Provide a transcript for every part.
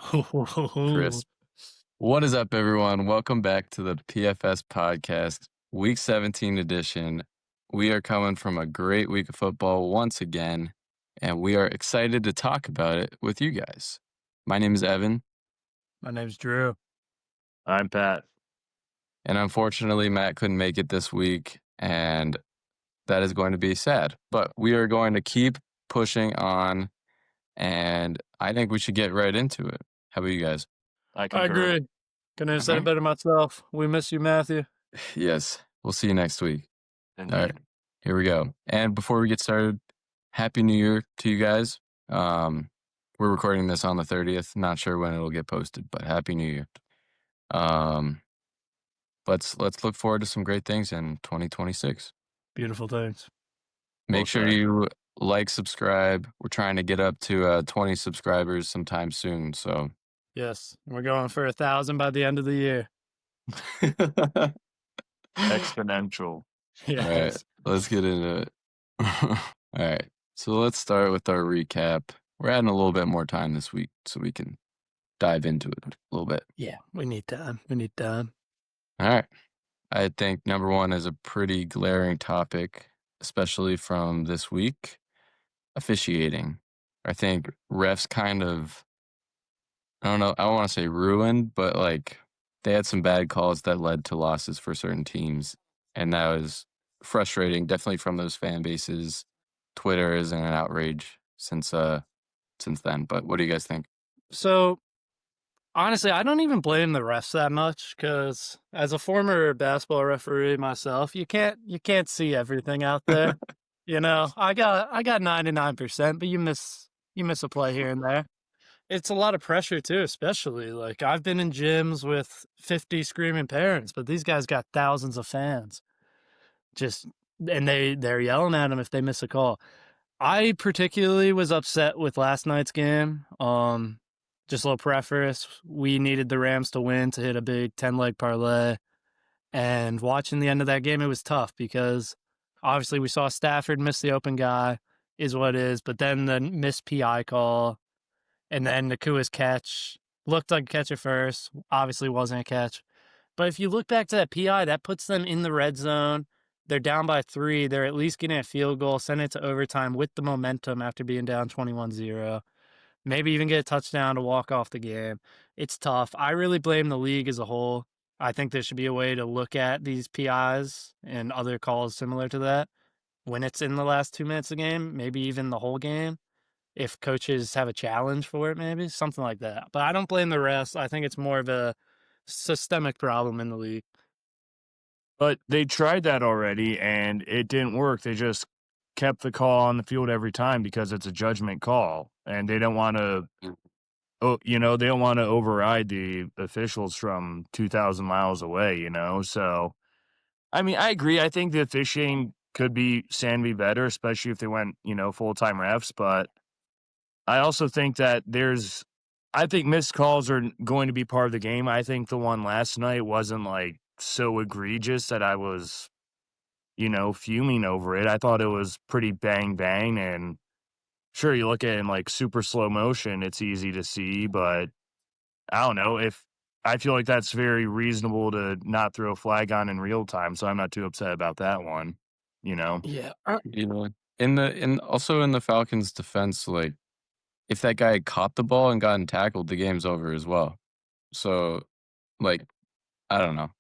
Crisp. What is up, everyone? Welcome back to the PFS Podcast, Week 17 edition. We are coming from a great week of football once again, and we are excited to talk about it with you guys. My name is Evan. My name's Drew. I'm Pat. And unfortunately, Matt couldn't make it this week, and that is going to be sad. But we are going to keep pushing on, and I think we should get right into it. How about you guys? I agree. Couldn't have said it better myself. We miss you, Matthew. Yes. We'll see you next week. Indeed. All right. Here we go. And before we get started, Happy New Year to you guys. We're recording this on the 30th. Not sure when it'll get posted, but Happy New Year. Let's look forward to some great things in 2026. Beautiful things. Make sure you like, subscribe. We're trying to get up to 20 subscribers sometime soon. So yes, we're going for 1,000 by the end of the year. Exponential. Yes. All right, let's get into it. All right, so let's start with our recap. We're adding a little bit more time this week so we can dive into it a little bit. Yeah, we need time. All right. I think number one is a pretty glaring topic, especially from this week, officiating. I think refs kind of, I don't want to say ruined, but like they had some bad calls that led to losses for certain teams. And that was frustrating, definitely from those fan bases. Twitter is in an outrage since then. But what do you guys think? So, honestly, I don't even blame the refs that much because as a former basketball referee myself, you can't see everything out there. You know, I got 99%, but you miss a play here and there. It's a lot of pressure too, especially like I've been in gyms with 50 screaming parents, but these guys got thousands of fans. And they're yelling at them if they miss a call. I particularly was upset with last night's game. Just a little preface, we needed the Rams to win to hit a big 10-leg parlay. And watching the end of that game, it was tough because obviously we saw Stafford miss the open guy, is what it is, but then the missed PI call and then Nakua's catch looked like a catch at first, obviously wasn't a catch. But if you look back to that PI, that puts them in the red zone. They're down by 3. They're at least getting a field goal, send it to overtime with the momentum after being down 21-0. Maybe even get a touchdown to walk off the game. It's tough. I really blame the league as a whole. I think there should be a way to look at these PIs and other calls similar to that when it's in the last 2 minutes of the game, maybe even the whole game. If coaches have a challenge for it, maybe something like that. But I don't blame the refs. I think it's more of a systemic problem in the league. But they tried that already, and it didn't work. They just kept the call on the field every time because it's a judgment call, and they don't want to, they don't want to override the officials from 2,000 miles away, So, I mean, I agree. I think the officiating could be better, especially if they went, full-time refs. But I also think that I think missed calls are going to be part of the game. I think the one last night wasn't like so egregious that I was, fuming over it. I thought it was pretty bang, and sure, you look at it in like super slow motion, it's easy to see, but I don't know I feel like that's very reasonable to not throw a flag on in real time. So I'm not too upset about that one, Yeah. Also in the Falcons' defense, like if that guy had caught the ball and gotten tackled, the game's over as well. So, like, I don't know.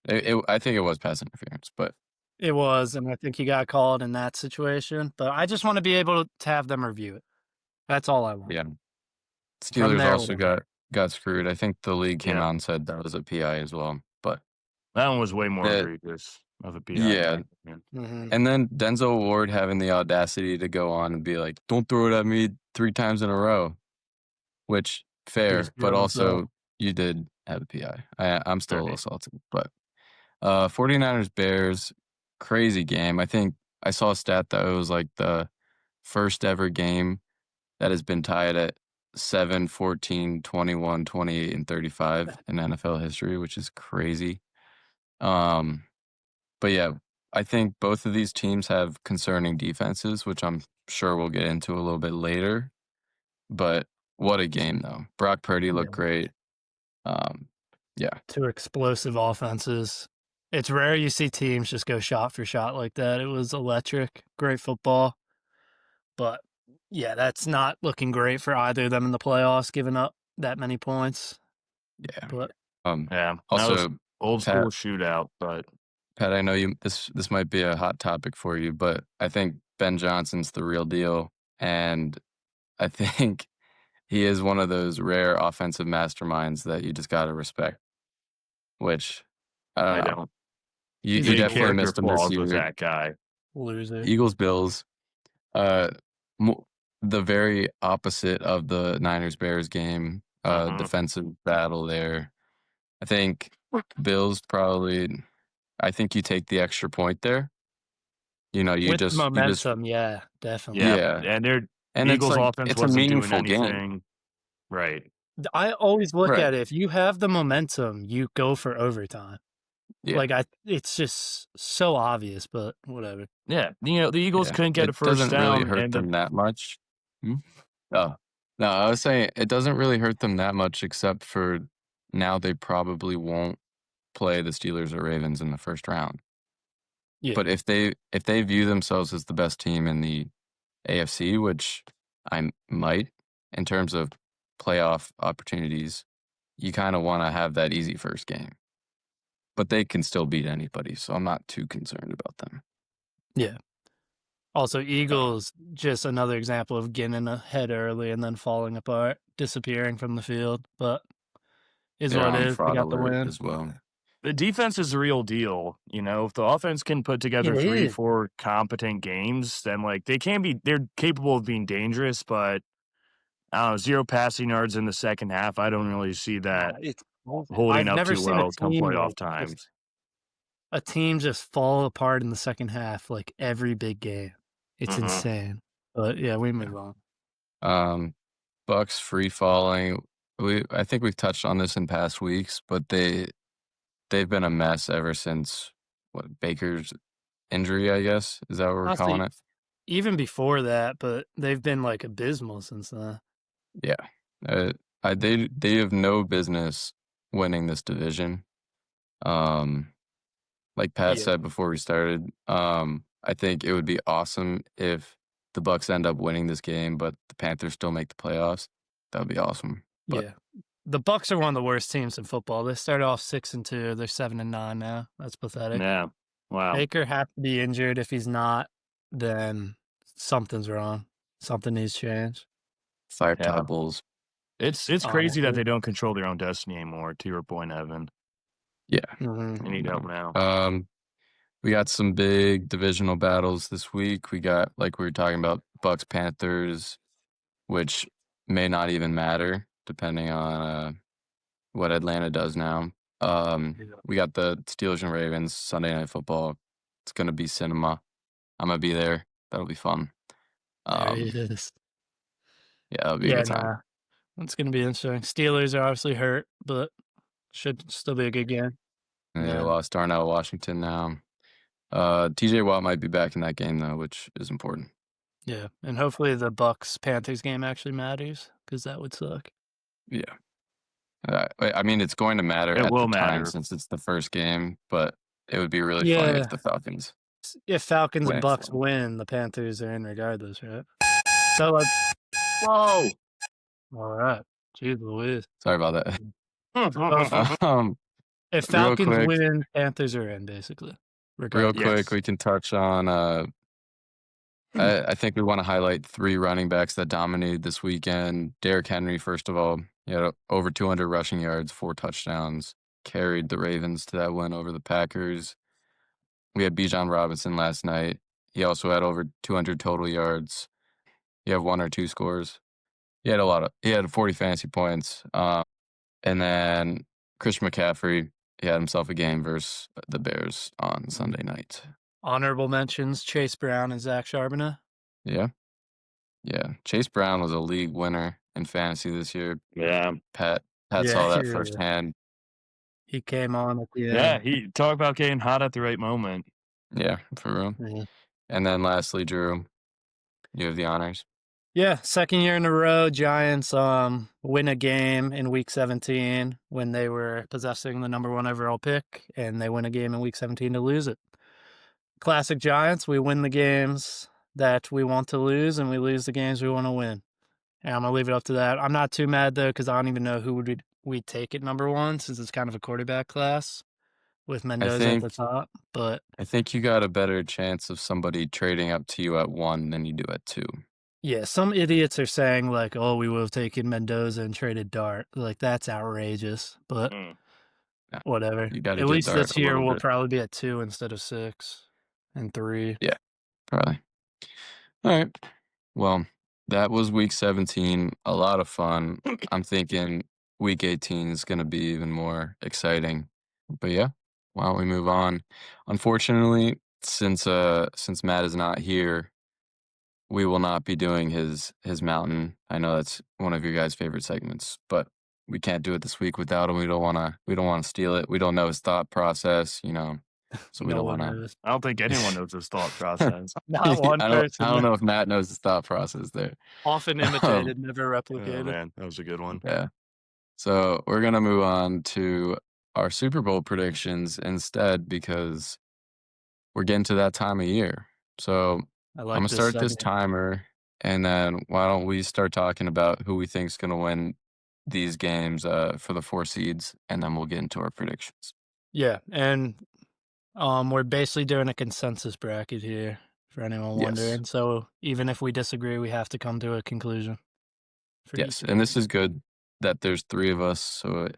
I think it was pass interference, but it was, and I think he got called in that situation. But I just want to be able to have them review it. That's all I want. Yeah. Steelers also got screwed. I think the league came out and said that was a PI as well. But that one was way more egregious of a PI. Yeah. Mm-hmm. And then Denzel Ward having the audacity to go on and be like, "Don't throw it at me 3 times in a row," which fair, but also you did have a PI. I'm still a little salty, but 49ers Bears, crazy game. I think I saw a stat that it was like the first ever game that has been tied at 7, 14, 21, 28, and 35 in NFL history, which is crazy. But yeah, I think both of these teams have concerning defenses, which I'm sure we'll get into a little bit later. But what a game, though. Brock Purdy looked Yeah. great. Yeah. 2 explosive offenses. It's rare you see teams just go shot for shot like that. It was electric, great football. But, yeah, that's not looking great for either of them in the playoffs, giving up that many points. Yeah. But Yeah, that was Also, old Pat, school shootout, but Pat, I know this might be a hot topic for you, but I think Ben Johnson's the real deal, and I think he is one of those rare offensive masterminds that you just gotta respect, which, I I don't know. don't You he's a see definitely character missed him this flaws with year. that guy. loser. Eagles, Bills, uh, mo the very opposite of the Niners-Bears game, Mhm. defensive battle there. I think Bills probably I think you take the extra point there. You know, With the you just momentum, yeah, definitely. Yeah, yeah, and their and it's Eagles' like offense it's a wasn't doing meaningful game. anything. Right. I always look Right. at it, if you have the momentum, you go for overtime. Yeah. It's just so obvious, but whatever. Yeah, the Eagles Yeah. couldn't get a It first doesn't really down, hurt and them that much. Hmm? Oh. No, I was saying it doesn't really hurt them that much except for now they probably won't play the Steelers or Ravens in the first round. Yeah, But if they view themselves as the best team in the AFC, which I might in terms of playoff opportunities, you kind of want to have that easy first game. But they can still beat anybody, so I'm not too concerned about them. yeah. Also, Eagles, just another example of getting ahead early and then falling apart, disappearing from the field, but is They're what it on is. They fraud got the alert win. as well. the defense is the real deal. If the offense can put together It 3, is. 4 competent games, then they're capable of being dangerous, but I don't know, 0 passing yards in the second half. I don't really see that It's holding I've up never too seen a well come team playoff like times. fall apart in the second half like every big game. It's Mhm. insane. But yeah, we move on. Bucks free falling. I think we've touched on this in past weeks, but they've been a mess ever since Baker's injury, I guess. Is that what we're calling Honestly, it? even before that, but they've been like abysmal since then. Yeah. They have no business winning this division. Like Pat Yeah, said before we started, I think it would be awesome if the Bucks end up winning this game, but the Panthers still make the playoffs. That would be awesome. But yeah. The Bucks are one of the worst teams in football. They started off 6-2. They're 7-9 now. That's pathetic. Yeah. Wow. Baker has to be injured. If he's not, then something's wrong. Something needs to change. fire Yeah. Todd Bowles. It's crazy that Honestly. they don't control their own destiny anymore, to your point, Evan. Yeah. Mhm. They need help now. We got some big divisional battles this week. We got, like we were talking about, Bucks Panthers, which may not even matter depending on what Atlanta does now. We got the Steelers and Ravens Sunday Night Football. It's gonna be cinema. I'm gonna be there. That'll be fun. There he Um, is. yeah, that'll be a Yeah, good time. nah. That's going to be interesting. Steelers are obviously hurt, but should still be a good game. And they Yeah. lost Darnell Washington now. TJ Watt might be back in that game though, which is important. Yeah. And hopefully the Bucks Panthers game actually matters because that would suck. Yeah. I mean, it's going to matter It at will the time matter. since it's the first game, but it would be really funny Yeah. if the Falcons If Falcons win and it. Bucks win, the Panthers are in regardless, right? So, Whoa. all right. Jeez Louise. Sorry about that. Well, if Real Falcons quick, win, Panthers are in, basically. real Regardless. quick, Yes. we can touch on. I think we want to highlight 3 running backs that dominated this weekend. Derrick Henry, first of all, he had over 200 rushing yards, 4 touchdowns, carried the Ravens to that win over the Packers. We had Bijan Robinson last night. He also had over 200 total yards. He had 1 or 2 scores. He had 40 fantasy points. And then Christian McCaffrey, he had himself a game versus the Bears on Sunday night. Honorable mentions, Chase Brown and Zach Charbonnet. Yeah. Yeah. Chase Brown was a league winner in fantasy this year. Yeah. Pat Yeah, saw that yeah. firsthand. He came on at the end. Yeah, he talk about getting hot at the right moment. Yeah, for real. Yeah. And then lastly, Drew, you have the honors. Yeah, second year in a row, Giants win a game in week 17 when they were possessing the number 1 overall pick, and they win a game in week 17 to lose it. Classic Giants, we win the games that we want to lose, and we lose the games we want to win. And I'm gonna leave it up to that. I'm not too mad though, because I don't even know who would we take at number 1 since it's kind of a quarterback class with I Mendoza at the think top. But I think you got a better chance of somebody trading up to you at 1 than you do at 2. yeah, some idiots are saying like, "Oh, we would have taken Mendoza and traded Dart." Like that's outrageous, but Yeah, whatever. you gotta At give least Dart this a year little we'll bit. probably be at 2 instead of 6 and 3. Yeah, probably. Alright. Well, that was week 17, a lot of fun. I'm thinking week 18 is gonna be even more exciting. But yeah, why don't we move on? Unfortunately, since Matt is not here, we will not be doing his mountain. I know that's one of your guys' favorite segments, but we can't do it this week without him. We don't wanna steal it. We don't know his thought process, so we No don't one wanna knows. I don't think anyone knows his thought process. Not one I person. don't know if Matt knows his thought process there. Often Um, imitated, never Oh replicated. man, that was a good one. yeah. So we're gonna move on to our Super Bowl predictions instead because we're getting to that time of year. So I I'm like gonna this start this segment. timer, and then why don't we start talking about who we think's gonna win these games for the 4 seeds, and then we'll get into our predictions. Yeah, and we're basically doing a consensus bracket here for anyone Yes, wondering. So even if we disagree, we have to come to a conclusion for yes, each and game. this is good that there's 3 of us, so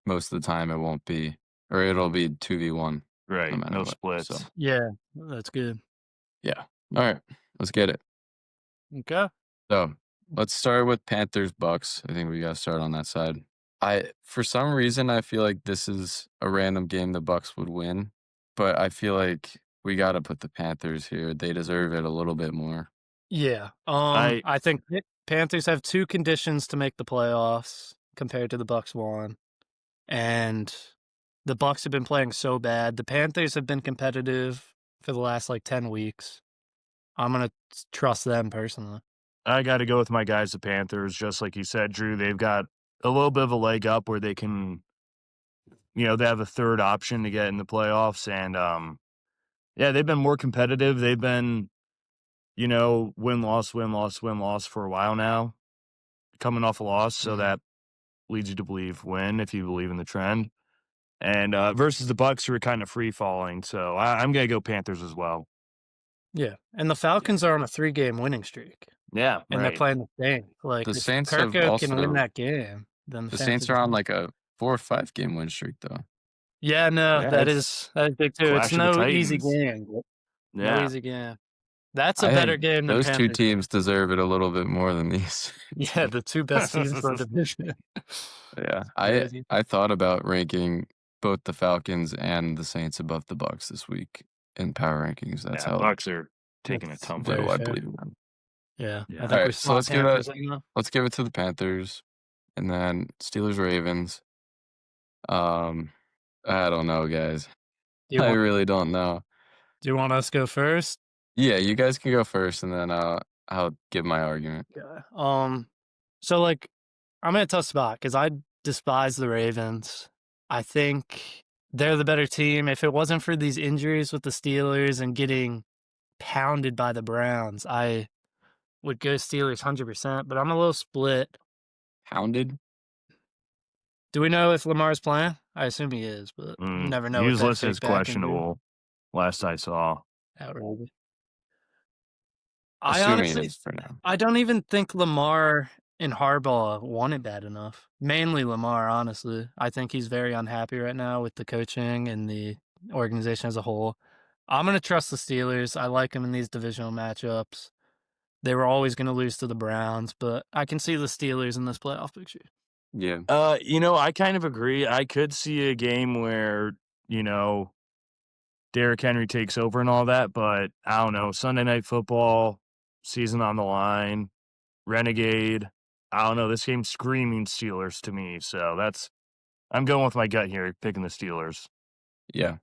most of the time it won't be, or it'll be 2v1 no Right, matter no what. So splits. Yeah, that's good. yeah, all right, let's get it. Okay. So let's start with Panthers Bucks. I think we got to start on that side. For some reason I feel like this is a random game the Bucks would win, but I feel like we got to put the Panthers here. They deserve it a little bit more. Yeah. I I think Panthers have 2 conditions to make the playoffs compared to the Bucks 1. And the Bucks have been playing so bad. The Panthers have been competitive for the last like 10 weeks. I'm going to trust them personally. I got to go with my guys, the Panthers. Just like you said, Drew, they've got a little bit of a leg up where they can, they have a third option to get in the playoffs, and yeah, they've been more competitive. They've been, win loss, win loss, win loss for a while now, coming off a loss, so Mhm. that leads you to believe win if you believe in the trend. And versus the Bucks, who are kind of free falling, so I'm gonna go Panthers as well. Yeah. And the Falcons are on a 3-game winning streak. Yeah, And they're right. playing the Saints. Like, The if Saints have Kirko can win also that game, then the the Saints Panthers are on win. like a 4 or 5 game win streak though. Yeah, no, Yeah, it's that is big too. It's Clash of the no easy Titans. game. No Yeah, easy game. That's a I better think game than those 2 Panthers. teams deserve it a little bit more than these. Yeah, the 2 best teams in the division. Yeah, It's I crazy. I thought about ranking both the Falcons and the Saints above the Bucks this week in power rankings. That's yeah. how Bucks are taking a That's tumbler. very little I fair. believe in them. Yeah, I Yeah. All think we right, so slot Panthers in though. let's give it to the Panthers, and then Steelers Ravens. Um, I don't know, guys. Do you I want really don't know. do you want us to go first? Yeah, you guys can go first, and then I'll give my argument. Yeah. So like I'm in a tough spot because I despise the Ravens. I think they're the better team. If it wasn't for these injuries with the Steelers and getting pounded by the Browns, I would go Steelers 100%, but I'm a little split. Hounded? Do we know if Lamar's playing? I assume he is, but you never know He with was that listed as fake back injury. questionable last I saw. Outrageous. I Assuming it honestly is for now. I don't even think Lamar and Harbaugh want it bad enough. Mainly Lamar, honestly. I think he's very unhappy right now with the coaching and the organization as a whole. I'm going to trust the Steelers. I like them in these divisional matchups. They were always going to lose to the Browns, but I can see the Steelers in this playoff picture. Yeah. I kind of agree. I could see a game where, Derrick Henry takes over and all that, but I don't know. Sunday Night Football, season on the line, Renegade. I don't know. This game's screaming Steelers to me, so I'm going with my gut here, picking the Steelers. Yeah.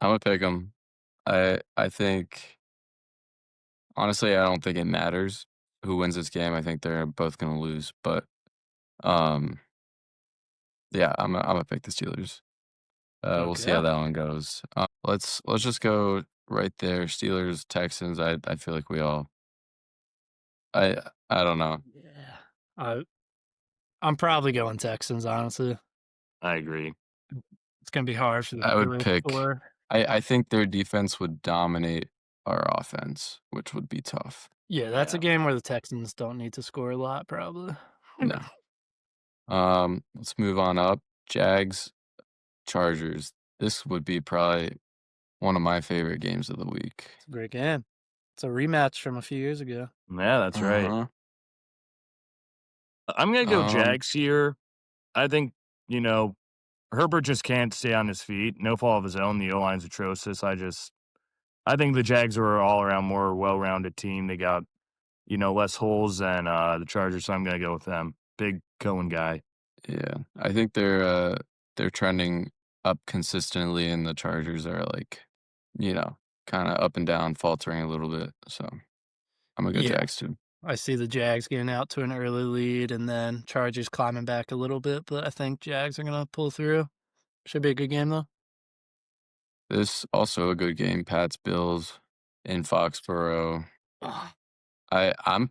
I'm gonna pick them. I think honestly, I don't think it matters who wins this game. I think they're both gonna lose, but um, yeah, I'm gonna pick the Steelers. We'll see how Okay. that one goes. Let's just go right there. Steelers, Texans. I feel like we all. I don't know. Yeah. I'm probably going Texans, honestly. I agree. It's gonna be hard for them I to would really pick. score. I think their defense would dominate our offense, which would be tough. Yeah, that's a Yeah. game where the Texans don't need to score a lot, probably. No. Let's move on up. Jags, Chargers. This would be probably one of my favorite games of the week. It's a great game. It's a rematch from a few years ago. Yeah, that's right. Uh-huh. I'm gonna go Um, Jags here. I think, you know, Herbert just can't stay on his feet. No fault of his own. The O-line's atrocious. I think the Jags are all around more well-rounded team. They got, less holes than the Chargers, so I'm gonna go with them. Big Cohen guy. yeah, I think they're trending up consistently, and the Chargers are like, kind of up and down, faltering a little bit. So I'm gonna go Yeah. Jags too. I see the Jags getting out to an early lead and then Chargers climbing back a little bit, but I think Jags are gonna pull through. Should be a good game though. This also a good game. Pats Bills in Foxborough. Ah, I I'm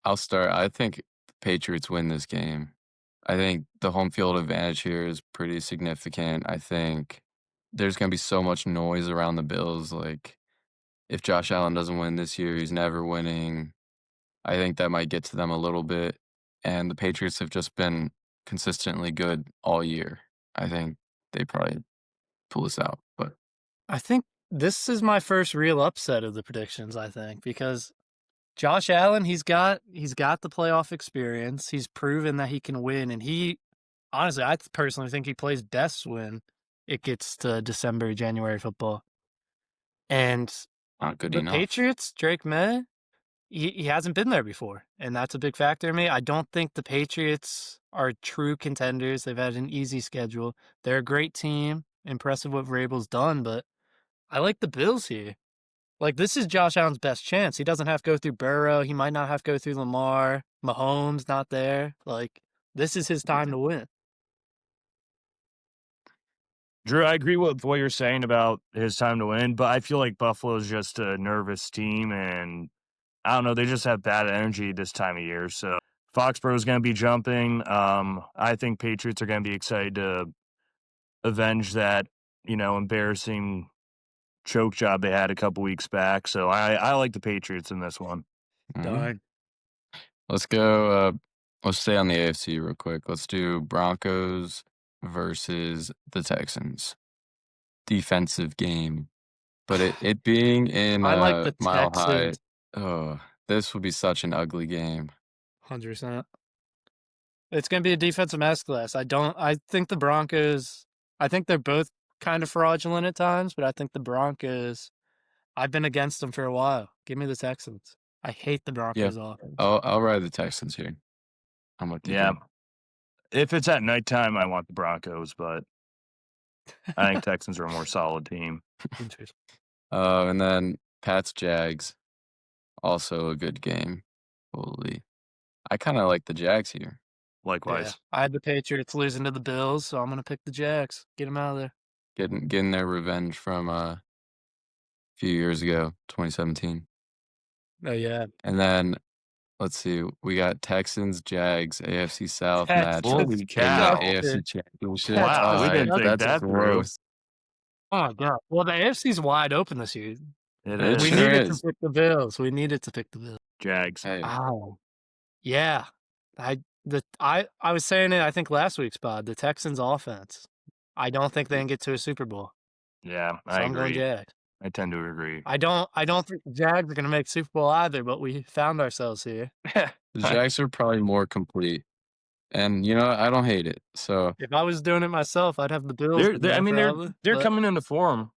I'll start. I think the Patriots win this game. I think the home field advantage here is pretty significant. I think there's going to be so much noise around the Bills. Like, if Josh Allen doesn't win this year, he's never winning. I think that might get to them a little bit. And the Patriots have just been consistently good all year. I think they probably pull this out. But I think this is my first real upset of the predictions, I think, because Josh Allen, he's got the playoff experience. He's proven that he can win, and honestly, I personally think he plays best when it gets to December, January football. And not good the enough. Patriots, Drake May, he hasn't been there before, and that's a big factor in me. I don't think the Patriots are true contenders. They've had an easy schedule. They're a great team. Impressive what Vrabel's done, but I like the Bills here. Like, this is Josh Allen's best chance. He doesn't have to go through Burrow. He might not have to go through Lamar. Mahomes not there. Like, this is his time to win. Drew, I agree with what you're saying about his time to win, but I feel like Buffalo's just a nervous team, and I don't know, they just have bad energy this time of year. So Foxborough's going to be jumping. I think Patriots are going to be excited to avenge that, embarrassing choke job they had a couple weeks back. So I like the Patriots in this one. Mhm. Darn. Let's go. Let's stay on the AFC real quick. Let's do Broncos versus the Texans. Defensive game. But it being in I like the Mile High, Texans. oh, this would be such an ugly game. 100%. It's going to be a defensive masterclass. I think the Broncos, I think they're both kind of fraudulent at times, but I think the Broncos, I've been against them for a while. Give me the Texans. I hate the Yeah, Broncos offense. I'll ride the Texans here. I'm with you. Yeah. Drew. If it's at nighttime, I want the Broncos, but I think Texans are a more solid team. Interesting. And then Pats Jags, also a good game. Holy, I kind of like the Jags here. Likewise. Yeah. I had the Patriots losing to the Bills, so I'm going to pick the Jags. Get them out of there. Getting their revenge from a few years ago, 2017. Oh, yeah. And then let's see, we got Texans, Jags, AFC South Texans. matchup Holy in the cow. AFC Championship. Wow, we Oh, didn't think that's that through. gross. Oh, my God. Well, the AFC's wide open this year. It It is. We sure needed is. to pick the Bills. We needed to pick the Bills. Jags. Hey, Oh, yeah. I was saying it, I think, last week's pod. The Texans' offense. I don't think they can get to a Super Bowl. Yeah, So I I'm going agree. Jags. I tend to agree. I don't think the Jags are going to make Super Bowl either, but we found ourselves here. the Jags are probably more complete. And, I don't hate it. So, If I was doing it myself, I'd have the Bills. They're coming into form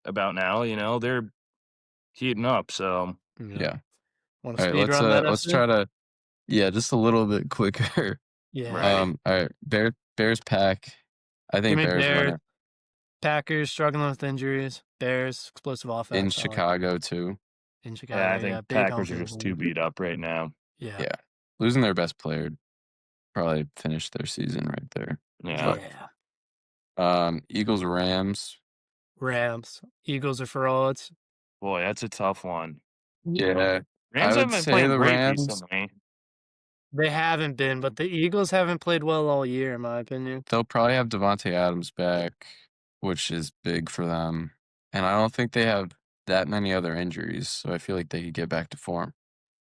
about now. They're heating up. So yeah. Want All to right, speed run that? let's try to, just a little bit quicker. Yeah. Right. All right, Bears Pack. I think Give me Bears win Bears. it. Packers struggling with injuries. Bears explosive offense. In I like it. Chicago too. in Yeah, Chicago. I think Big Packers home are field just too advantage. beat up right now. Yeah. Yeah. Losing their best player probably finished their season right there. Yeah. Eagles, Rams. Rams. Eagles are frauds. Boy, that's a tough one. Yeah. I Rams would haven't been say playing the great Rams. recently. They haven't been, but the Eagles haven't played well all year, in my opinion. They'll probably have Devontae Adams back, which is big for them. And I don't think they have that many other injuries, so I feel like they could get back to form.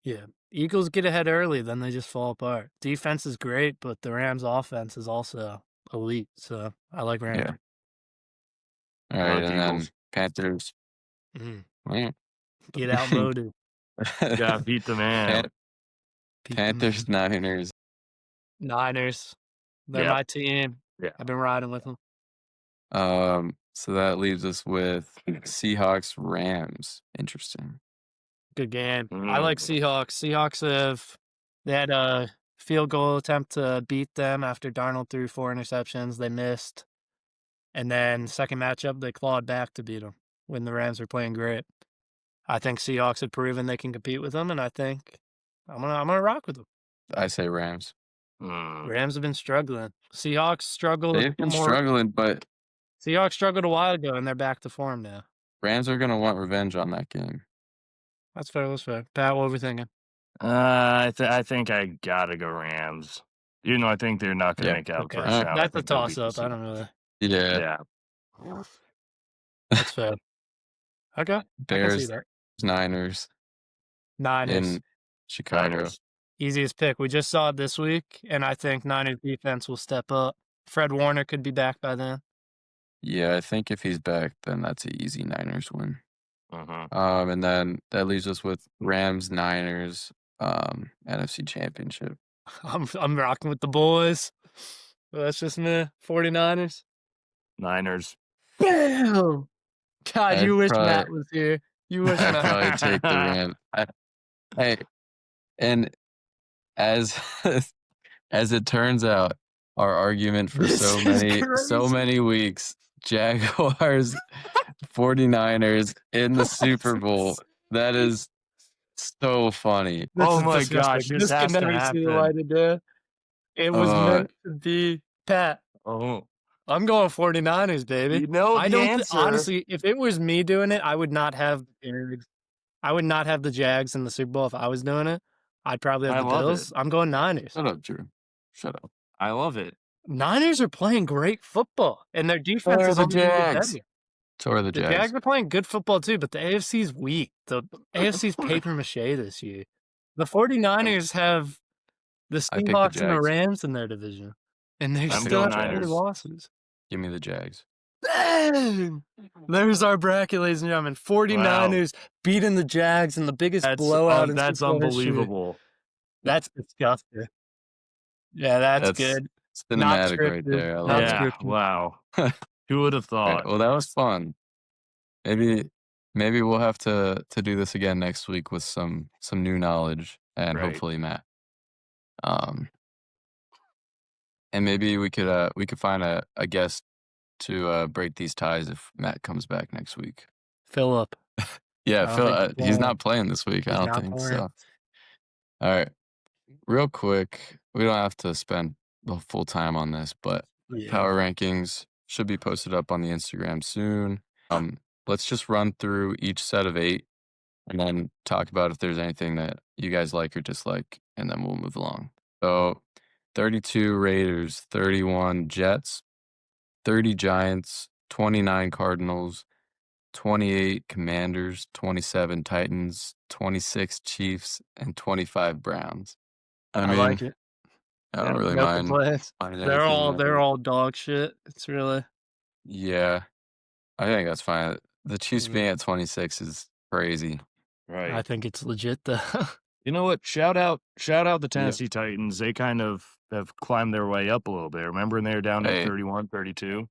Yeah. Eagles get ahead early, then they just fall apart. Defense is great, but the Rams' offense is also elite, so I like Rams. Yeah. All I right, like and then Eagles. Panthers. Get outvoted. Gotta beat the man. Beat the Panthers, Niners. Niners. They're Yep. my team. Yeah. I've been riding with them. So that leaves us with Seahawks, Rams. Interesting. Good game. I like Seahawks. Seahawks they had a field goal attempt to beat them after Darnold threw 4 interceptions. They missed. And then second matchup, they clawed back to beat them when the Rams were playing great. I think Seahawks have proven they can compete with them, and I think I'm gonna rock with them. I say Rams. Rams have been struggling. Seahawks struggled. They've been struggling, but Seahawks struggled a while ago, and they're back to form now. Rams are going to want revenge on that game. That's fair. That's fair. Pat, what are we thinking? I think I gotta go Rams. Even though I think they're not gonna make out first round. That's a toss-up. I don't really. Yeah. That's fair. Okay. Bears, I can see that. Niners Niners. in Chicago. Niners. Easiest pick. We just saw it this week, and I think Niners defense will step up. Fred Warner could be back by then. Yeah, I think if he's back, then that's an easy Niners win. Uh-huh. And then that leaves us with Rams, Niners, NFC Championship. I'm rocking with the boys. Well, that's just me. 49ers. Niners. Bam! God, you wish probably- Matt was here. You wish I'd Matt. probably take the Rams. Hey, and as as it turns out, our argument for This so is many weeks, Jaguars, 49ers in the Super Bowl. That is so funny. This Oh is my disgusting. gosh, this can has to never see the happen. light of day. It was meant to be. Pat, Oh. I'm going 49ers, baby. You know I the don't answer. honestly, if it was me doing it, I would not have the Jags in the Super Bowl if I was doing it. I'd probably have I the love Bills. it. I'm going Niners. Shut up, Drew. Shut up. I love it. Niners are playing great football, and their defense are is the only gonna get Jags. better. So are the The Jags. Jags are playing good football too, but the AFC's weak. The AFC's paper mache this year. The 49ers have the I picked the Seahawks and the Jags. Rams in their division, and they I'm still going have 3 Niners. losses. Give me the Jags. Bang! There's our bracket, ladies and gentlemen. 49ers beating the Jags in the biggest blowout in That's Super Bowl history. unbelievable. That's disgusting. Yeah, that's good. Not Cinematic right scripted. there. I Not love it. Yeah. scripted. Wow. Who would have All right, thought? well, that was fun. Maybe we'll have to do this again next week with some new knowledge and Right. hopefully Matt. And maybe we could find a guest to break these ties if Matt comes back next week. Philip. Yeah, I don't Phil, think he's he's playing. not playing this week. I He's don't not think playing. so. All right, real quick, we don't have to spend the full time on this, but Yeah. power rankings should be posted up on the Instagram soon. Let's just run through each set of 8 and then talk about if there's anything that you guys like or dislike, and then we'll move along. So 32 Raiders, 31 Jets, 30 Giants, 29 Cardinals, 28 Commanders, 27 Titans, 26 Chiefs, and 25 Browns. I mean, like it. I don't really No mind. complaints. minding They're anything there. all dog shit. It's really Yeah, I think that's fine. The Chiefs Mm. being at 26 is crazy. Right. I think it's legit though. You know what? Shout out the Tennessee Titans. They kind of have climbed their way up a little bit. Remember when they were down Hey. at 31, 32?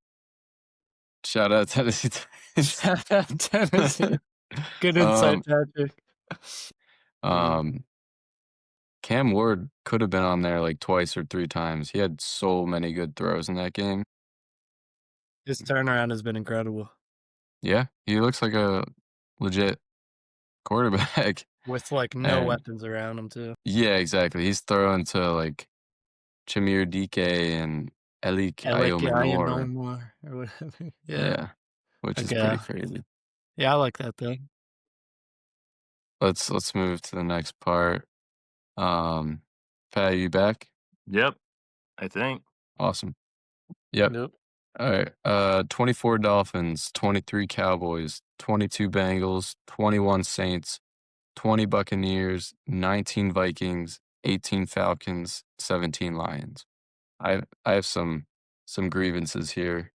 Shout out Tennessee Titans. Shout out Tennessee. Good insight, Patrick. Cam Ward could have been on there like twice or 3 times. He had so many good throws in that game. His turnaround has been incredible. Yeah, he looks like a legit quarterback. with like no And weapons around him too. yeah, exactly. He's throwing to like Chamir Dike and Elik I like I no Ayomanor. more or whatever. Yeah. Yeah, which is Okay. pretty crazy. Yeah, I like that though. Let's move to the next part. Pat, you back? Yep, I think. Awesome. Yep. Nope. All right. 24 Dolphins, 23 Cowboys, 22 Bengals, 21 Saints, 20 Buccaneers, 19 Vikings, 18 Falcons, 17 Lions. I have some grievances here.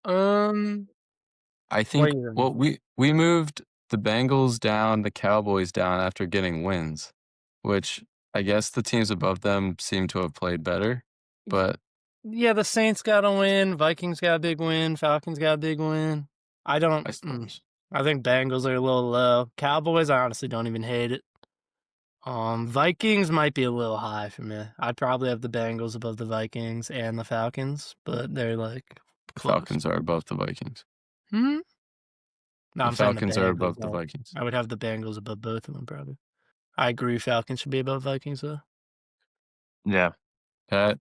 I think What well we moved the Bengals down, the Cowboys down after getting wins, which I guess the teams above them seem to have played better, but Yeah, the Saints got a win, Vikings got a big win, Falcons got a big win. I don't I suppose I think Bengals are a little low. Cowboys, I honestly don't even hate it. Vikings might be a little high for me. I'd probably have the Bengals above the Vikings and the Falcons, but they're like the close. Falcons are above the Vikings. Hmm? No, The I'm saying the Falcons are above Bengals. the Vikings. I would have the Bengals above both of them, probably. I agree Falcons should be above Vikings, though. Yeah. Pat,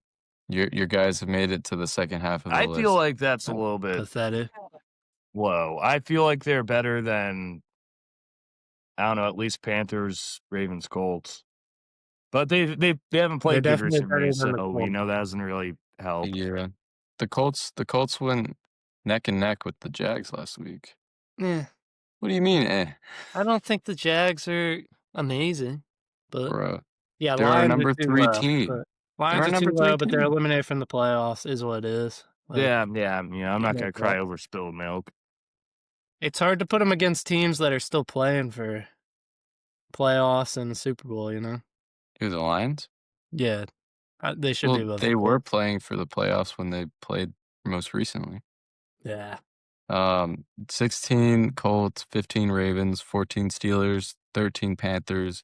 your guys have made it to the second half of the I list. feel like that's a little bit Pathetic. low. I feel like they're better than, I don't know, at least Panthers, Ravens, Colts. But they haven't played They're good definitely better recently, than the so Colts. that doesn't really help. Yeah. The Colts went neck and neck with the Jags last week. Eh, What do you mean, I don't think the Jags are amazing, but bro? yeah, They're our Lions are number too 3 low. team. But They're Lions our are number too 3 low, but they're team. eliminated from the playoffs, is what it is. Like, Yeah, I'm not gonna cry that. over spilled milk. It's hard to put them against teams that are still playing for playoffs and the Super Bowl, you know? Who, the Lions? Yeah, they should be Well, above they the were Colts. playing for the playoffs when they played most recently. Yeah. 16 Colts, 15 Ravens, 14 Steelers, 13 Panthers,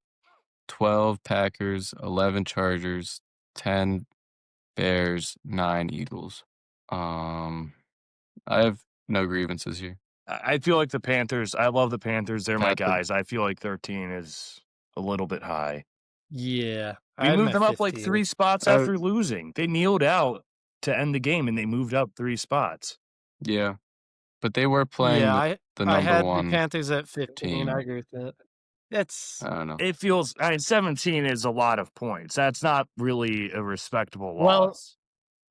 12 Packers, 11 Chargers, 10 Bears, 9 Eagles. I have no grievances here. I feel like the Panthers, I love the Panthers. They're my Pat, guys. I feel like 13 is a little bit high. Yeah. We moved them up like 15. 3 spots Oh. after losing. They kneeled out to end the game, and they moved up 3 spots. Yeah, but they were playing Yeah, the I number had the one Panthers at 15. team. I agree with that. It's I don't know. It feels, 17 is a lot of points. That's not really a respectable Well, loss.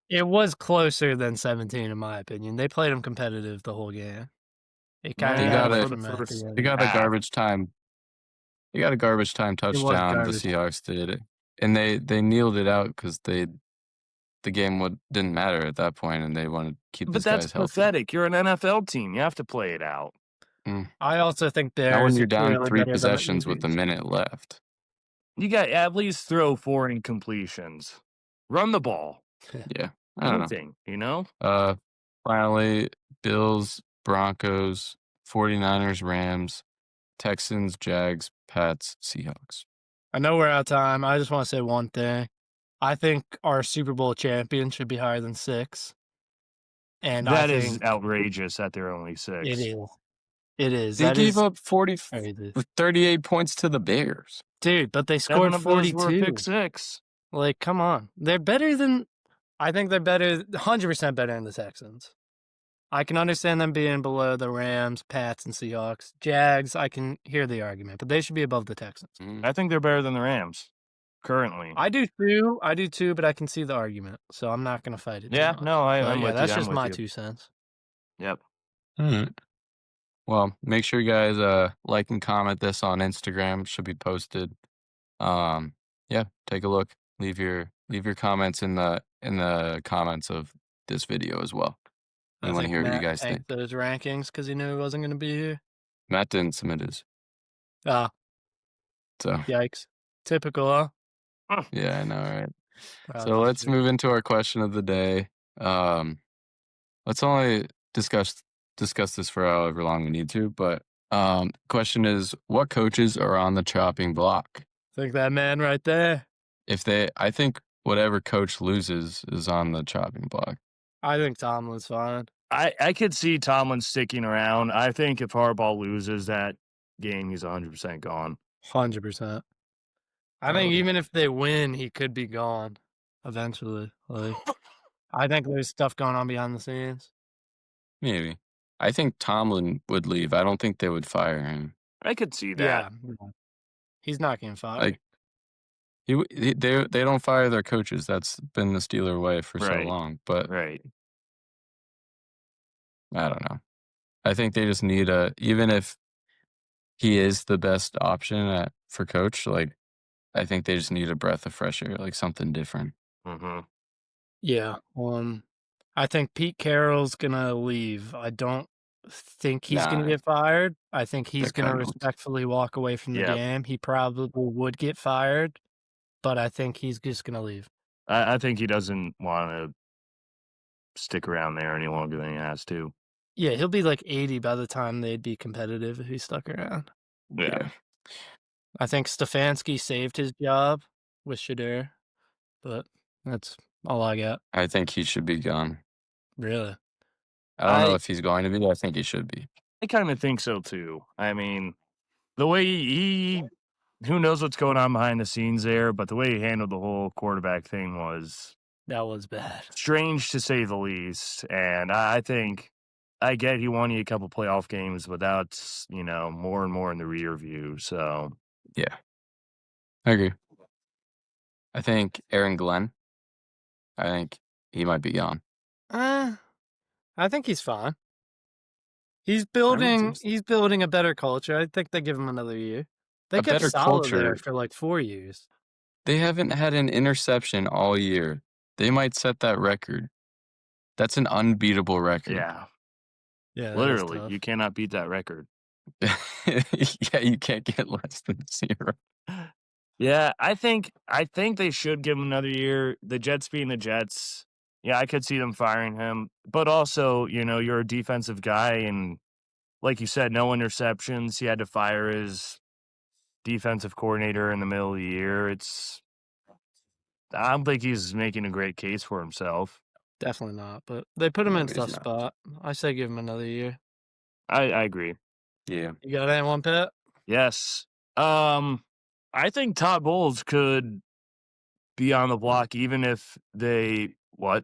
it was closer than 17 in my opinion. They played them competitive the whole game. It kind They of got got away a- from that at the They end. got a half. garbage time. They got a garbage time touchdown. The garbage. Seahawks did, and they kneeled it out because the game didn't matter at that point, and they wanted to keep But these that's guys healthy. pathetic. You're an NFL team. You have to play it out. I also think Not when Bears you're are down clearly 3 better than the possessions with a Eagles. minute left. You got at least throw 4 incompletions. Run the ball. Yeah, I don't know. Anything, you know? Finally, Bills, Broncos, 49ers, Rams, Texans, Jags, Pats, Seahawks. I know we're out of time. I just want to say one thing. I think our Super Bowl champion should be higher than 6. And That I is think outrageous that they're only 6. it is. It is. They That gave is up 38 points to the Bears. dude, but they 7 scored of those 42. were pick 6. Like, come on. They're better than I think they're better 100% better than the Texans. I can understand them being below the Rams, Pats, and Seahawks. Jags, I can hear the argument, but they should be above the Texans. I think they're better than the Rams currently. I do too, but I can see the argument, so I'm not going to fight it too Yeah, much. no, But I'm yeah, with that's you. I'm just with my you. 2 cents. Yep. All right. Well, make sure you guys like and comment this on Instagram. It should be posted. Yeah, take a look. Leave your comments in the comments of this video as well. I want to hear what you guys think. Those rankings because he knew he wasn't going to be here. Matt didn't submit his, Ah, so yikes! Typical, huh? yeah, I know, right? Proud So of you, let's dude. move into our question of the day. Let's only discuss this for however long we need to, but question is, what coaches are on the chopping block? Think that man right there. I think whatever coach loses is on the chopping block. I think Tomlin's fine. I could see Tomlin sticking around. I think if Harbaugh loses, that game, he's 100% gone. 100%. I think even if they win, he could be gone eventually. Like, I think there's stuff going on behind the scenes. Maybe. I think Tomlin would leave. I don't think they would fire him. I could see that. Yeah, he's not getting fired. Like they don't fire their coaches. That's been the Steeler way for so Right. long. But Right. I don't know. I think they just need even if he is the best option for coach, like I think they just need a breath of fresh air, like something different. Mm-hmm. Yeah. I think Pete Carroll's gonna leave. I don't think he's gonna Nah, get fired. I think he's they're gonna cutting him. respectfully walk away from the Yep. game. He probably would get fired, but I think he's just gonna leave. I think he doesn't want to stick around there any longer than he has to. Yeah, he'll be like 80 by the time they'd be competitive if he stuck around. Yeah. I think Stefanski saved his job with Shadur, but that's all I got. I think he should be gone. Really. I don't know if he's going to be, but I think he should be. I kind of think so too. I mean, the way he who knows what's going on behind the scenes there, but the way he handled the whole quarterback thing was That was bad. strange to say the least. And I think I get he won you a couple playoff games, but that's, more and more in the rear view. So Yeah. I agree. I think Aaron Glenn, I think he might be gone. I think he's fine. He's building a better culture. I think they give him another year. They A kept better Saleh there culture. for like 4 years. They haven't had an interception all year. They might set that record. That's an unbeatable record. yeah, Yeah, that is literally, tough. you cannot beat that record. Yeah, you can't get less than 0. Yeah, I think they should give him another year. The Jets being the Jets, yeah, I could see them firing him. But also, you're a defensive guy, and like you said, no interceptions. He had to fire his defensive coordinator in the middle of the year. I don't think he's making a great case for himself. Definitely not, but they put him No, in a he's tough not. spot. I say give him another year. I agree. Yeah. You got anyone, Pat? Yes. I think Todd Bowles could be on the block even if they what?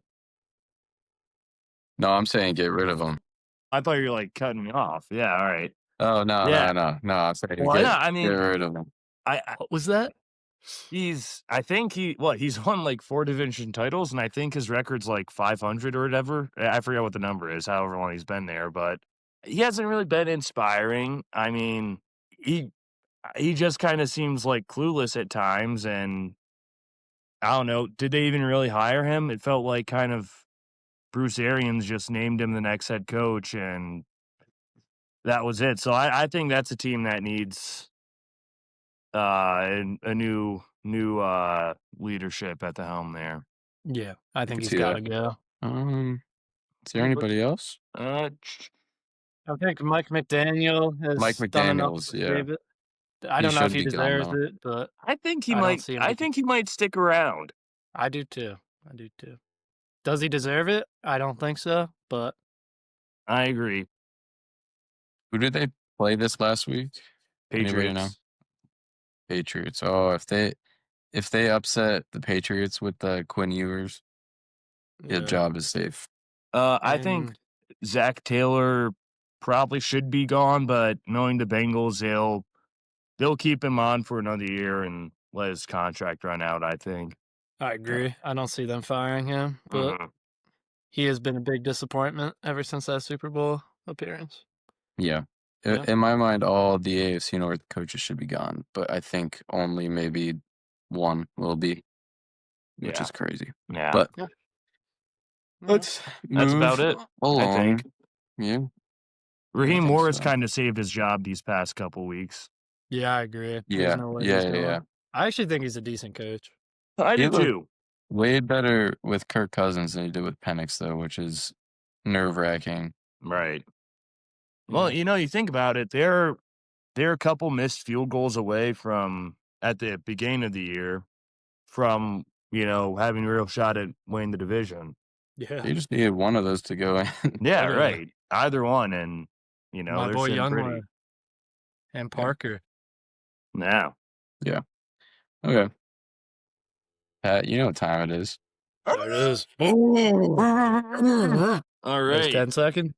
No, I'm saying get rid of him. I thought you were like cutting me off. Yeah, all right. Oh, no, Yeah. no. I'm saying Well, yeah, I get mean, rid of him. What was that? he's won like 4 division titles, and I think his record's like 500 or whatever. I forget what the number is, however long he's been there, but he hasn't really been inspiring. I mean, he just kind of seems like clueless at times, and I don't know, did they even really hire him? It felt like kind of Bruce Arians just named him the next head coach, and that was it. So I think that's a team that needs a new leadership at the helm there. Yeah, I think could he's see got to that. go. Is there anybody else? I think Mike McDaniel has Mike done enough McDaniels, to yeah. save it. I He don't know if should he be gone, deserves though. it, but I think he I don't might. see him I making- think he might stick around. I do too. Does he deserve it? I don't think so, but I agree. Who did they play this last week? Anybody know? Patriots. Patriots. Oh, if they upset the Patriots with the Quinn Ewers, his job is safe. I think Zach Taylor probably should be gone, but knowing the Bengals, they'll keep him on for another year and let his contract run out, I think. I agree. I don't see them firing him, but he has been a big disappointment ever since that Super Bowl appearance. Yeah. Yeah. In my mind, all the AFC North coaches should be gone, but I think only maybe one will be, which Yeah. is crazy. Yeah. But Yeah. let's That's move about it, along. I think. Yeah. Raheem think Morris so. kind of saved his job these past couple weeks. Yeah, I agree. There's Yeah. no way he's Yeah. going. I actually think he's a decent coach. I He do looked too. way better with Kirk Cousins than he did with Penix, though, which is nerve-wracking. Right. Well, Yeah. you think about it, they're a couple missed field goals away from at the beginning of the year from, having a real shot at winning the division. Yeah. They just needed one of those to go in. Yeah, Literally. right. Either one, and My they're boy sitting pretty. Youngler. and Parker. Now. Yeah. Okay. Pat, you know what time it is. There it is. All There's right. 10 seconds.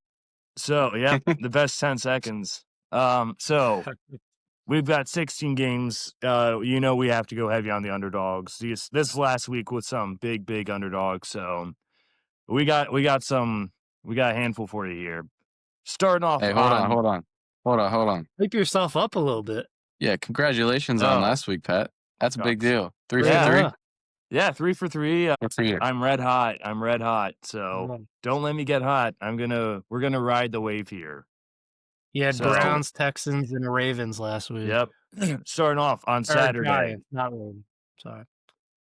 So, yep, the best 10 seconds. So we've got 16 games. We have to go heavy on the underdogs. This last week with some big underdogs. So we got a handful for you here. Starting off Hey, hold on. Hype yourself up a little bit. Yeah, congratulations on last week, Pat. That's a big deal. 3 for Yeah. 3. Yeah, 3 for 3. Good for you. I'm red hot. So don't let me get hot. We're gonna ride the wave here. You had So- Browns, Texans, and Ravens last week. Yep. Starting off on Or Saturday. Giants, not Ravens. Sorry.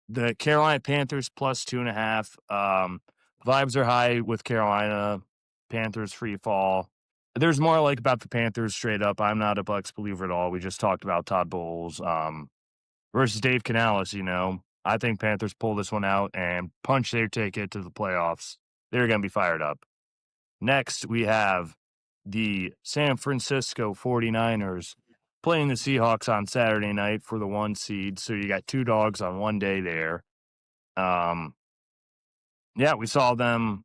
The Carolina Panthers plus 2.5. Vibes are high with Carolina. Panthers free fall. There's more I like about the Panthers straight up. I'm not a Bucs believer at all. We just talked about Todd Bowles versus Dave Canales, I think Panthers pull this one out and punch their ticket to the playoffs. They're going to be fired up. Next, we have the San Francisco 49ers playing the Seahawks on Saturday night for the 1 seed. So you got 2 dogs on one day there. We saw them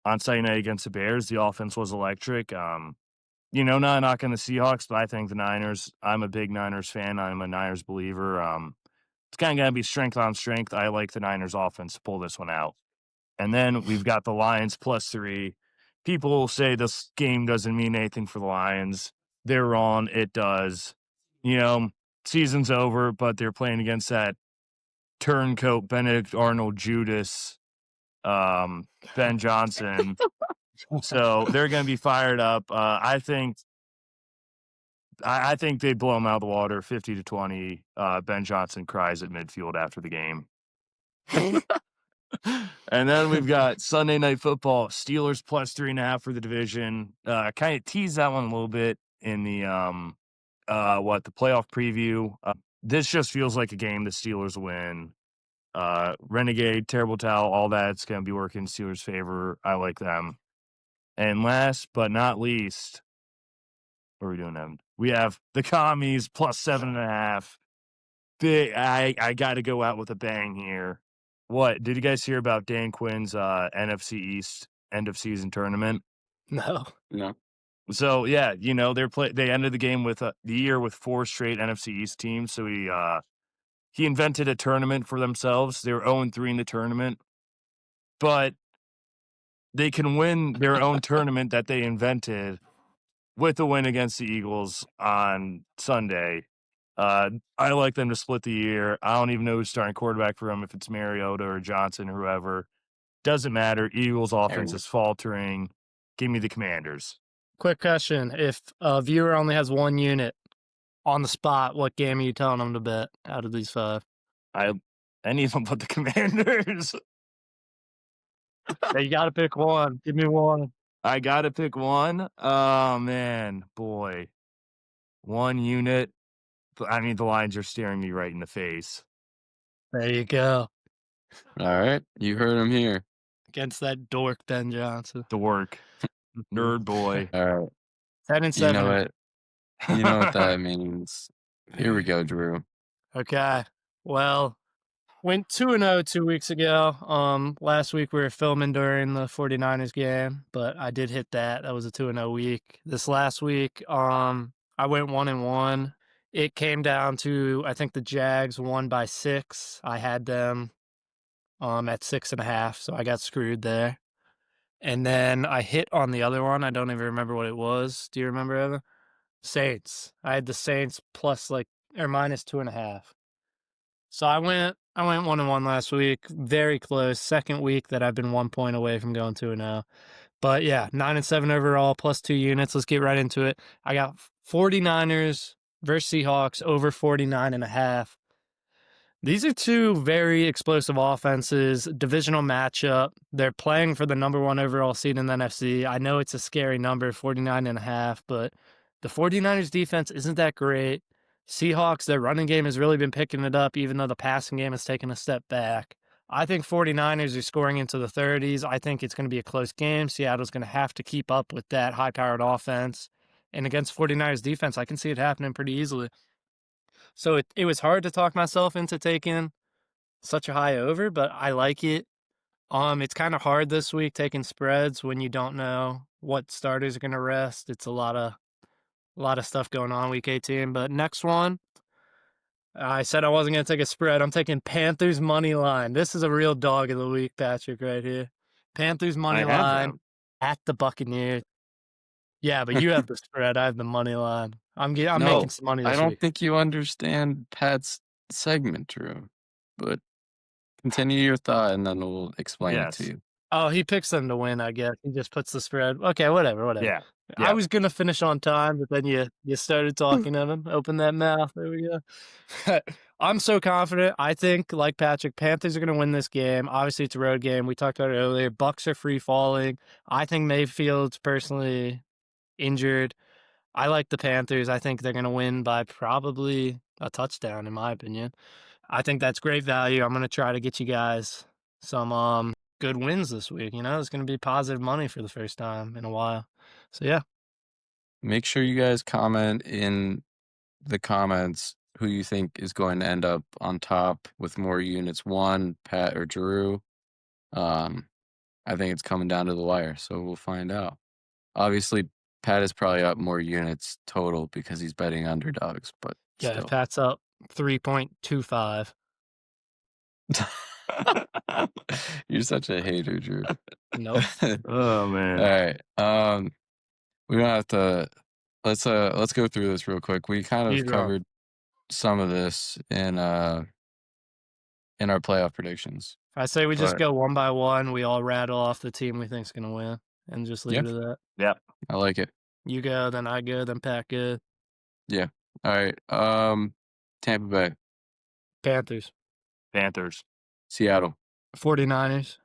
on Sunday night against the Bears. The offense was electric. Not knocking the Seahawks, but I think the Niners, I'm a big Niners fan. I'm a Niners believer. It's kind of going to be strength on strength. I like the Niners offense to pull this one out. And then we've got the Lions plus 3. People will say this game doesn't mean anything for the Lions. They're wrong. It does. Season's over, but they're playing against that turncoat Benedict Arnold Judas, Ben Johnson. So they're going to be fired up. I think they blow them out of the water, 50-20. Ben Johnson cries at midfield after the game. And then we've got Sunday Night Football, Steelers plus 3.5 for the division. Kind of tease that one a little bit in the the playoff preview. This just feels like a game the Steelers win. Renegade, Terrible Towel, all that's going to be working in Steelers' favor. I like them. And last but not least, what are we doing now? We have the Commies plus 7.5. Big. I got to go out with a bang here. What did you guys hear about Dan Quinn's NFC East end of season tournament? No. So yeah, they ended the game with the year with 4 straight NFC East teams. So he invented a tournament for themselves. They were 0-3 in the tournament, but they can win their own tournament that they invented with a win against the Eagles on Sunday. I like them to split the year. I don't even know who's starting quarterback for them, if it's Mariota or Johnson or whoever. Doesn't matter. Eagles offense is faltering. Give me the Commanders. Quick question. If a viewer only has 1 unit on the spot, what game are you telling them to bet out of these 5? Any of them but the Commanders. You got to pick one. Give me one. I got to pick one. Oh, man. Boy. 1 unit. I mean, the Lions are staring me right in the face. There you go. All right. You heard him here. Against that dork Ben Johnson. Dork. Nerd boy. All right. 10-7. You know what? You know what that means. Here we go, Drew. Okay. Well, went 2-0 2 weeks ago. Last week we were filming during the 49ers game, but I did hit that. That was a 2-0 week. This last week, I went 1-1. It came down to, I think the Jags won by 6. I had them at 6.5, so I got screwed there. And then I hit on the other one. I don't even remember what it was. Do you remember, Evan? Saints. I had the Saints plus minus 2.5. So I went 1-1 last week. Very close. Second week that I've been 1 point away from going 2-0. But yeah, 9-7 overall, plus 2 units. Let's get right into it. I got 49ers versus Seahawks over 49.5. These are 2 very explosive offenses, divisional matchup. They're playing for the number 1 overall seed in the NFC. I know it's a scary number, 49.5, but the 49ers defense isn't that great. Seahawks, their running game has really been picking it up, even though the passing game has taken a step back. I think 49ers are scoring into the 30s. I think it's going to be a close game. Seattle's going to have to keep up with that high-powered offense. And against 49ers defense, I can see it happening pretty easily. So it was hard to talk myself into taking such a high over, but I like it. It's kind of hard this week taking spreads when you don't know what starters are going to rest. It's a lot of stuff going on week 18. But next one, I said I wasn't going to take a spread. I'm taking Panthers money line. This is a real dog of the week, Patrick, right here. Panthers money I have line them. at the Buccaneers. Yeah, but you have the spread. I have the money line. I'm making No, some money I this don't week. think you understand Pat's segment, Drew. But continue your thought, and then we'll explain it to Yes. you. Oh, he picks them to win, I guess. He just puts the spread. Okay, whatever. Yeah. I Yeah. was gonna finish on time, but then you started talking at him. Open that mouth. There we go. I'm so confident. I think, like Patrick, Panthers are gonna win this game. Obviously, it's a road game. We talked about it earlier. Bucks are free falling. I think Mayfield's personally injured. I like the Panthers. I think they're gonna win by probably a touchdown, in my opinion. I think that's great value. I'm gonna try to get you guys some good wins this week. It's gonna be positive money for the first time in a while. So yeah, Make sure you guys comment in the comments who you think is going to end up on top with more units. One, Pat or Drew. I think it's coming down to the wire, so we'll find out. Obviously, Pat is probably up more units total because he's betting underdogs, but yeah. still. Pat's up 3.25. You're such a hater, Drew. Nope. Oh man. All right. We don't have to. Let's go through this real quick. We kind He's of wrong. covered some of this in our playoff predictions. I say we just But go one by one. We all rattle off the team we think's gonna win, and just leave yeah, it at that. Yep. I like it. You go, then I go, then Pat go. Yeah. All right. Tampa Bay, Panthers, Panthers, Seattle. 49ers,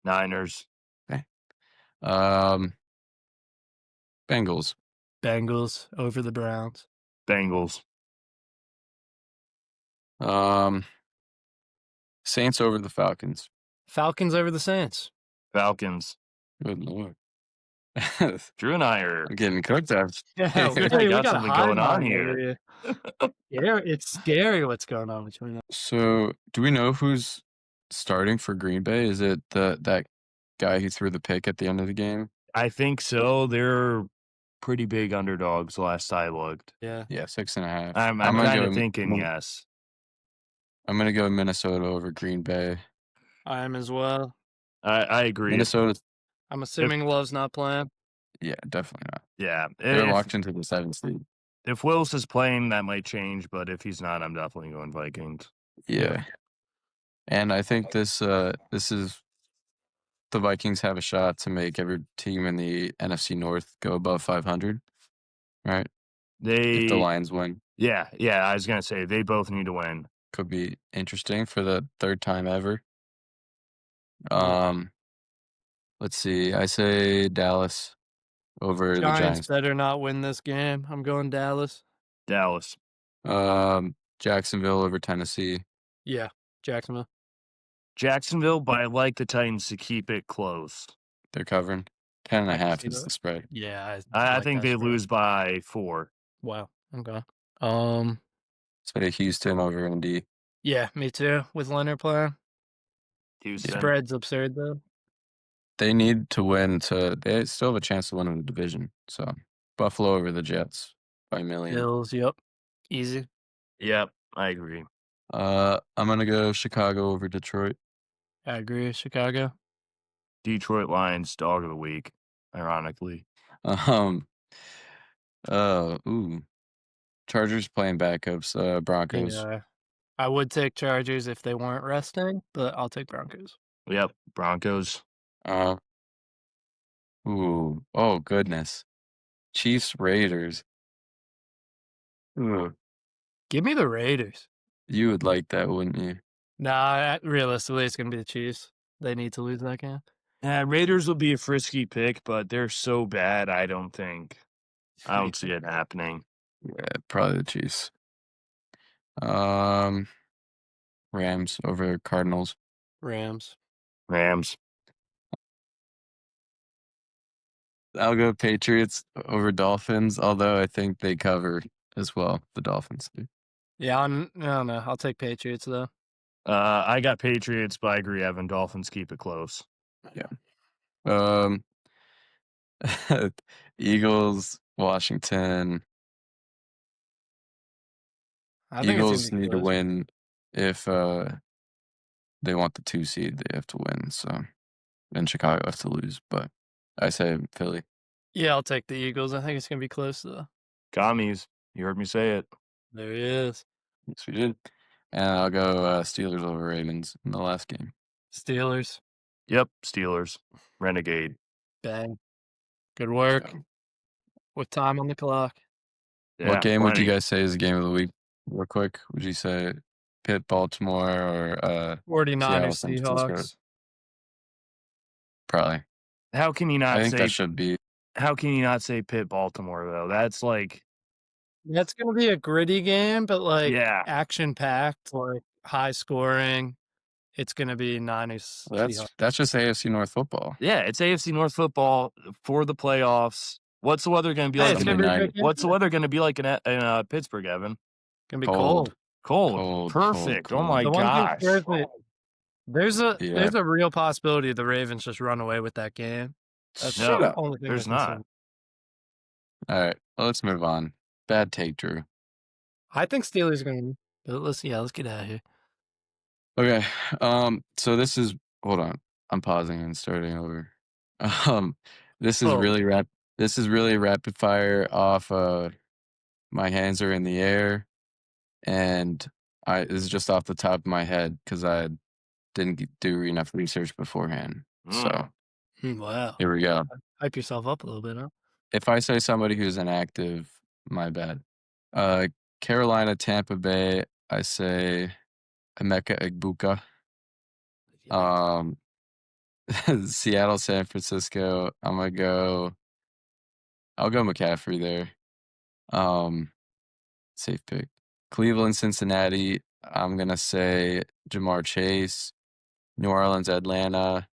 Niners, Um, Bengals. Bengals over the Browns, Bengals, Saints over the Falcons. Falcons over the Saints. Falcons. Good lord. Drew and I are I'm getting cooked up. Yeah, we we got got a something high going on mind here. over here. Yeah, it's scary what's going on between us. So, do we know who's starting for Green Bay? Is it that guy who threw the pick at the end of the game? I think so. They're pretty big underdogs last I looked. Yeah. Yeah, 6.5. I'm gonna kind go of thinking yes. I'm gonna go Minnesota over Green Bay. I am as well. I agree. Minnesota, I'm assuming Love's not playing. yeah, definitely not. Yeah. They're locked into the 7th seed. If Wills is playing, that might change, but if he's not, I'm definitely going Vikings. Yeah. And I think this is the Vikings have a shot to make every team in the NFC North go above 500, right? If the Lions win. Yeah, I was gonna say they both need to win. Could be interesting for the third time ever. Yeah. Let's see. I say Dallas over the Giants Giants. better not win this game. I'm going Dallas. Dallas, Jacksonville over Tennessee. Yeah, Jacksonville. Jacksonville, but I like the Titans to keep it close. They're covering 10.5 see is that. the spread. Yeah, I like think that they spread. lose by 4. Wow. Okay. Say Houston over Indy. Yeah, me too. With Leonard playing, Houston. spread's absurd though. They need to win they still have a chance to win in the division. So Buffalo over the Jets by 1 million. Bills. Yep. Easy. Yep, I agree. I'm gonna go Chicago over Detroit. I agree. Chicago. Detroit Lions, dog of the week, ironically. Chargers playing backups, Broncos. Yeah. I would take Chargers if they weren't resting, but I'll take Broncos. Yep, Broncos. Oh goodness. Chiefs Raiders. Ooh, Give me the Raiders. you would like that, wouldn't you? Nah, realistically, it's gonna be the Chiefs. They need to lose that game. Raiders will be a frisky pick, but they're so bad, I don't see it happening. Yeah, probably the Chiefs. Rams over Cardinals. Rams. Rams. I'll go Patriots over Dolphins, although I think they cover as well, the Dolphins do. Yeah, I don't know. I'll take Patriots though. I got Patriots, but I agree, Evan. Dolphins keep it close. Yeah. Eagles, Washington. I think it's gonna Eagles be need to close. win if they want the 2 seed. They have to win. So, and Chicago has to lose. But I say Philly. Yeah, I'll take the Eagles. I think it's gonna be close though. Commies, you heard me say it. There he is. Yes, we did. And I'll go Steelers over Ravens in the last game. Steelers. Yep, Steelers. Renegade. Bang. Good work. So, With time on the clock. Yeah, what game would you plenty. guys say is the game of the week? Real quick, would you say Pitt, Baltimore, or 49ers, Seattle, San Francisco? Seahawks. Probably. How can you I not think say? that should be. How can you not say Pitt, Baltimore though? That's like, That's gonna be a gritty game, but like yeah, action packed, like high scoring. It's gonna be Niners. Well, Seahawks. that's just AFC North football. yeah. It's AFC North football for the playoffs. What's the weather going to be Hey, like? it's gonna be a good game. What's the weather going to be like in Pittsburgh, Evan? Gonna be Cold. cold. Cold. Perfect. cold. Oh my The one thing gosh. scares me. There's Yeah. a real possibility the Ravens just run away with that game. That's Shut the up. only thing There's that concerns not. me. All right, well, let's move on. Bad take, Drew. I think Steelers are gonna win. But let's get out of here. Okay, so this is hold on. I'm pausing and starting over. This is Oh. really rapid fire off. My hands are in the air, and this is just off the top of my head because I didn't do enough research beforehand. So Wow. here we go. Hype yourself up a little bit, huh? If I say somebody who's inactive, my bad. Carolina, Tampa Bay, I say Emeka Egbuka. Seattle, San Francisco, I'll go McCaffrey there. Safe pick. Cleveland, Cincinnati, I'm gonna say Jamar Chase. New Orleans, Atlanta,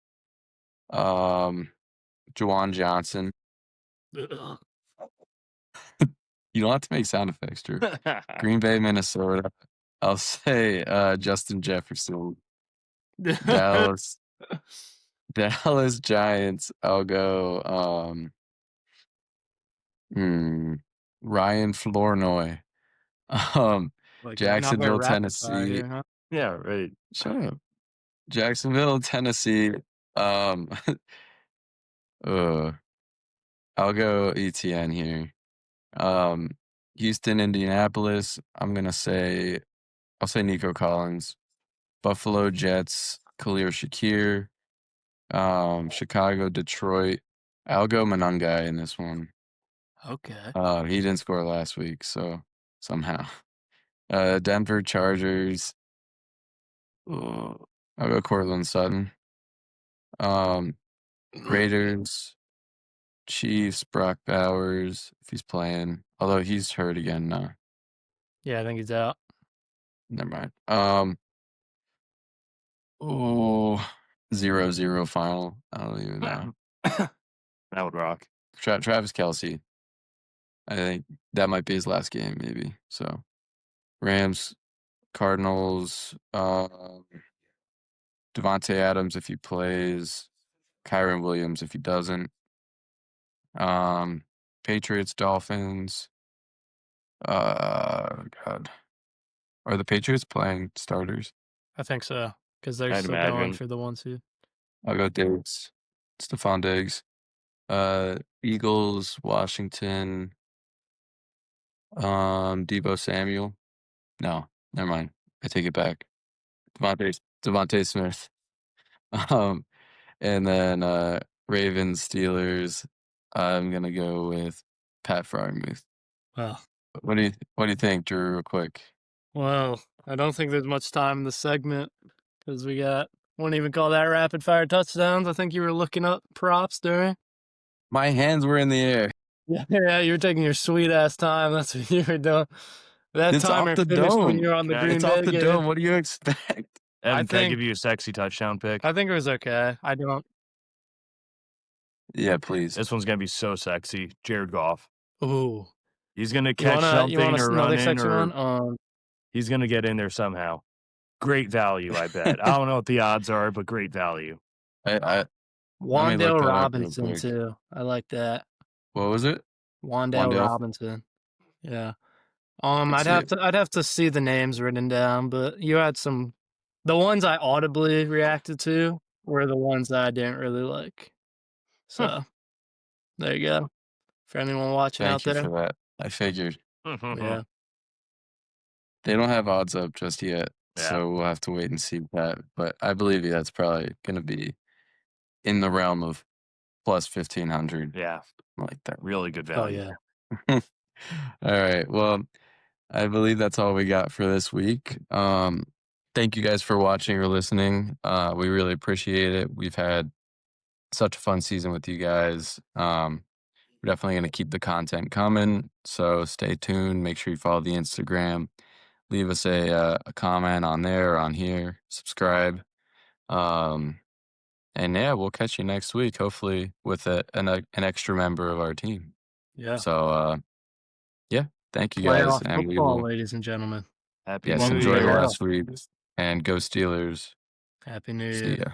Juwan Johnson. You don't have to make sound effects, Drew. Green Bay, Minnesota, I'll say Justin Jefferson. Dallas Giants, I'll go Ryan Flournoy. Like Jacksonville, another rapid fire Tennessee. here, huh? Yeah, right. Shut up. Jacksonville, Tennessee. I'll go ETN here. Houston, Indianapolis. I'll say Nico Collins. Buffalo Jets, Khalil Shakir. Chicago, Detroit. I'll go Monangai in this one. Okay. He didn't score last week, so somehow. Denver Chargers. I'll go Cortland Sutton. Raiders, Chiefs, Brock Bowers, if he's playing. Although he's hurt again now. Yeah, I think he's out. Never mind. 0-0 final. I don't even know. That would rock. Travis Kelce. I think that might be his last game, maybe. So, Rams, Cardinals, Devontae Adams if he plays, Kyron Williams if he doesn't. Patriots, Dolphins. God. Are the Patriots playing starters? I think so. Because they're I'd still going imagine. for the 1 seed. I'll go Diggs. Stephon Diggs. Eagles, Washington. Debo Samuel. No, never mind. I take it back. Devontae Smith. And then Ravens, Steelers. I'm gonna go with Pat Freiermuth. Well, What do you think, Drew? Real quick. well, I don't think there's much time in the segment because we got wouldn't even call that rapid fire touchdowns. I think you were looking up props during. My hands were in the air. Yeah, you were taking your sweet ass time. That's what you were doing. That It's timer off the finished when dome. you were on the Yeah, Green It's Bay off the game. dome. What do you expect? Evan, can I think- give you a sexy touchdown pick? I think it was okay. I don't. Yeah, please. This one's gonna be so sexy. Jared Goff. Ooh. He's gonna You catch want something or run another in, sexy or one? he's gonna get in there somehow. Great value, I bet. I don't know what the odds are, but great value. Let me look Wandale that up real Robinson quick. too. I like that. What was it? Wandale Wandale? Robinson. Yeah. Let's see it. I'd have to see the names written down, but you had some. The ones I audibly reacted to were the ones that I didn't really like. So there you go. For anyone watching out Thank you there. for that. I figured. Yeah. They don't have odds up just yet, Yeah. so we'll have to wait and see that. But I believe you that's probably gonna be in the realm of plus 1,500, Yeah. like that. Really good Oh value. yeah. All right. Well, I believe that's all we got for this week. Thank you guys for watching or listening. We really appreciate it. We've had such a fun season with you guys. We're definitely going to keep the content coming. So stay tuned. Make sure you follow the Instagram. Leave us a comment on there or on here. Subscribe. And yeah, we'll catch you next week, hopefully with an extra member of our team. Yeah. So yeah, thank you guys. Playoff And we football, will, ladies and gentlemen. Happy yes, New enjoy Year. the last week and go Steelers. Happy New See Year. ya.